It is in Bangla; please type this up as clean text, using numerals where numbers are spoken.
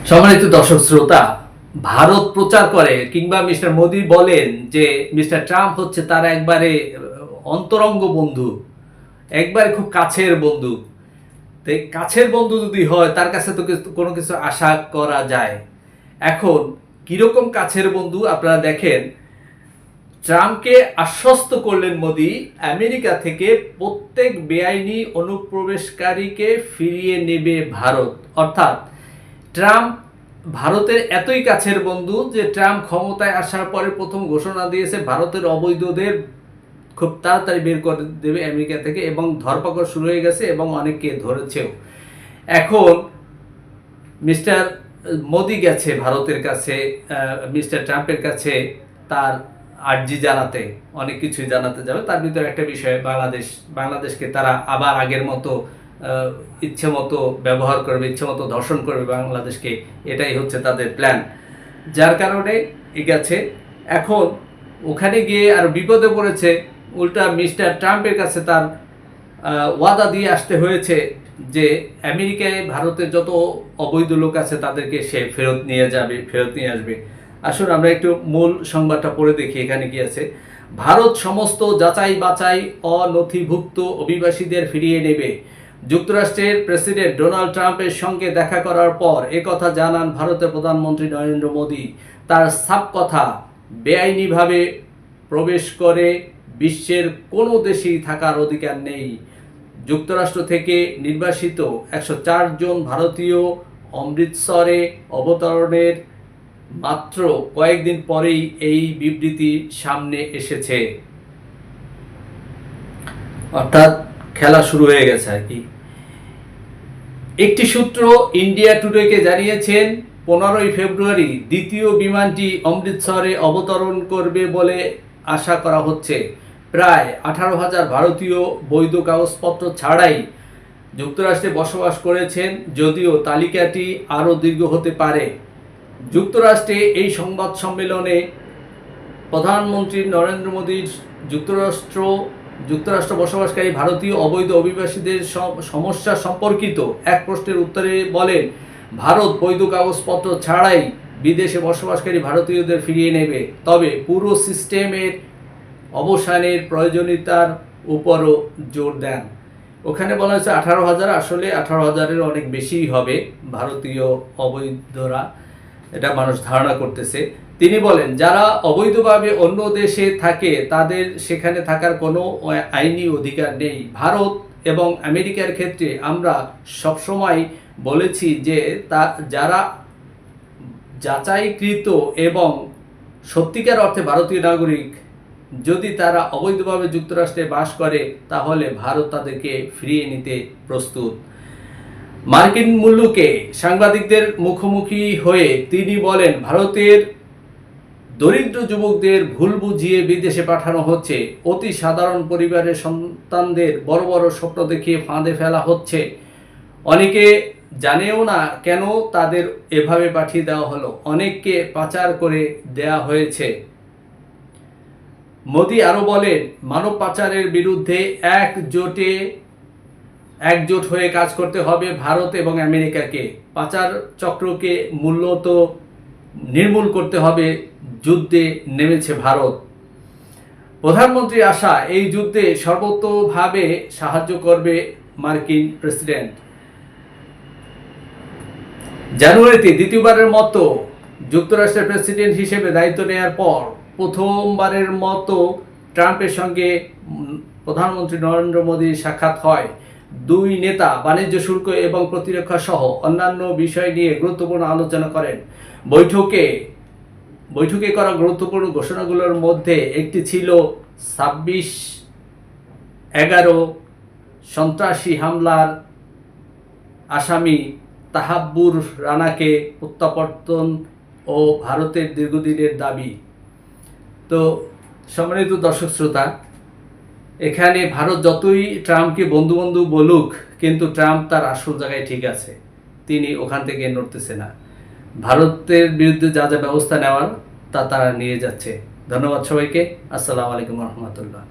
সম্মানিত দর্শক শ্রোতা, ভারত প্রচার করে কিংবা মিস্টার মোদি বলেন যে মিস্টার ট্রাম্প হচ্ছে তার একবারে অন্তরঙ্গ বন্ধু, একবারে খুব কাছের বন্ধু। তো এই কাছের বন্ধু যদি হয় তার কাছে তো কোনো কিছু আশা করা যায়। এখন কিরকম কাছের বন্ধু আপনারা দেখেন, ট্রাম্পকে আশ্বস্ত করলেন মোদি আমেরিকা থেকে প্রত্যেক বেআইনি অনুপ্রবেশকারীকে ফিরিয়ে নেবে ভারত। অর্থাৎ ট্রাম্প ভারতের এতই কাছের বন্ধু যে ট্রাম্প ক্ষমতায় আসার পরে প্রথম ঘোষণা দিয়েছে ভারতের অবৈধদের খুব তাড়াতাড়ি বের করে দেবে আমেরিকা থেকে, এবং ধরপাকড় শুরু হয়ে গেছে এবং অনেককে ধরেছেও। এখন মিস্টার মোদি গেছে ভারতের কাছে, মিস্টার ট্রাম্পের কাছে তার আর্জি জানাতে, অনেক কিছুই জানাতে যাবে। তার ভিতরে একটা বিষয় বাংলাদেশকে তারা আবার আগের মতো ইচ্ছে মতো ব্যবহার করবে, ইচ্ছে মতো ধর্ষণ করবে বাংলাদেশকে, এটাই হচ্ছে তাদের প্ল্যান। যার কারণে গেছে। এখন ওখানে গিয়ে আর বিপদে পড়েছে, উল্টা মিস্টার ট্রাম্পের কাছে তার ওয়াদা দিয়ে আসতে হয়েছে যে আমেরিকায় ভারতের যত অবৈধ লোক আছে তাদেরকে সে ফেরত নিয়ে আসবে। আসুন আমরা একটু মূল সংবাদটা পড়ে দেখি এখানে কি আছে। ভারত সমস্ত যাচাই বাছাই অনথিভুক্ত অভিবাসীদের ফিরিয়ে নেবে। যুক্তরাষ্ট্রের প্রেসিডেন্ট ডোনাল্ড ট্রাম্পের সঙ্গে দেখা করার পর একথা জানান ভারতের প্রধানমন্ত্রী নরেন্দ্র মোদি। তার সাফ কথা, বেআইনিভাবে প্রবেশ করে বিশ্বের কোনো দেশেই থাকার অধিকার নেই। যুক্তরাষ্ট্র থেকে নির্বাসিত 104 জন ভারতীয় অমৃতসরে অবতরণের মাত্র কয়েকদিন পরেই এই বিবৃতি সামনে এসেছে। অর্থাৎ খেলা শুরু হয়ে গেছে আর কি। একটি সূত্র ইন্ডিয়া টুডেকে জানিয়েছেন 15ই ফেব্রুয়ারি দ্বিতীয় বিমানটি অমৃতসরে অবতরণ করবে বলে আশা করা হচ্ছে। প্রায় 18,000 ভারতীয় বৈধ কাগজপত্র ছাড়াই যুক্তরাষ্ট্রে বসবাস করেছেন, যদিও তালিকাটি আরও দীর্ঘ হতে পারে। যুক্তরাষ্ট্রে এই সংবাদ সম্মেলনে প্রধানমন্ত্রী নরেন্দ্র মোদীর যুক্তরাষ্ট্র বসবাসকারী ভারতীয় অবৈধ অভিবাসীদের সমস্যা সম্পর্কিত এক প্রশ্নের উত্তরে বলেন, ভারত বৈধ কাগজপত্র ছাড়াই বিদেশে বসবাসকারী ভারতীয়দের ফিরিয়ে নেবে, তবে পুরো সিস্টেমের অবসানের প্রয়োজনীয়তার উপরও জোর দেন। ওখানে বলা হয়েছে 18,000, আসলে 18,000-এর অনেক বেশিই হবে ভারতীয় অবৈধরা, এটা মানুষ ধারণা করতেছে। তিনি বলেন, যারা অবৈধভাবে অন্য দেশে থাকে তাদের সেখানে থাকার কোনো আইনি অধিকার নেই। ভারত এবং আমেরিকার ক্ষেত্রে আমরা সবসময় বলেছি যে যারা যাচাইকৃত এবং সত্যিকার অর্থে ভারতীয় নাগরিক, যদি তারা অবৈধভাবে যুক্তরাষ্ট্রে বাস করে তাহলে ভারত তাদেরকে ফিরিয়ে নিতে প্রস্তুত। মার্কিন মুলুকে সাংবাদিকদের মুখোমুখি হয়ে তিনি বলেন, ভারতের দরিদ্র যুবকদের ভুল বুঝিয়ে বিদেশে পাঠানো হচ্ছে। অতি সাধারণ পরিবারের সন্তানদের বড় বড় স্বপ্ন দেখিয়ে ফাঁদে ফেলা হচ্ছে। অনেকে জানেও না কেন তাদের এভাবে পাঠিয়ে দেওয়া হলো। অনেককে পাচার করে দেয়া হয়েছে। মোদি আরও বলেন, মানব পাচারের বিরুদ্ধে একজোট হয়ে কাজ করতে হবে ভারত এবং আমেরিকাকে। পাচার চক্রকে মূলত নির্মূল করতে হবে। যুদ্ধে নেমেছে ভারত। প্রধানমন্ত্রীর আশা, এই যুদ্ধে সর্বতোভাবে সাহায্য করবে মার্কিন প্রেসিডেন্ট। জানুয়ারিতে দ্বিতীয়বারের মতো যুক্তরাষ্ট্রের প্রেসিডেন্ট হিসেবে দায়িত্ব নেওয়ার পর প্রথমবারের মতো ট্রাম্পের সঙ্গে প্রধানমন্ত্রী নরেন্দ্র মোদীর সাক্ষাৎ হয়। দুই নেতা বাণিজ্য শুল্ক এবং প্রতিরক্ষা সহ অন্যান্য বিষয় নিয়ে গুরুত্বপূর্ণ আলোচনা করেন। বৈঠকে করা গুরুত্বপূর্ণ ঘোষণাগুলোর মধ্যে একটি ছিল 26/11 সন্ত্রাসী হামলার আসামি তাহাব্বুর রানাকে প্রত্যাবর্তন ও ভারতের দীর্ঘদিনের দাবি। তো সম্মানিত দর্শক শ্রোতা, এখানে ভারত যতই ট্রাম্পকে বন্ধু বন্ধু বলুক, কিন্তু ট্রাম্প তার আসল জায়গায় ঠিক আছে, তিনি ওখান থেকে নড়তেছে না। ভারতের বিরুদ্ধে যা যা ব্যবস্থা নেওয়ার তা তারা নিয়ে যাচ্ছে। ধন্যবাদ সবাইকে। আসসালামু আলাইকুম রহমতুল্লাহ।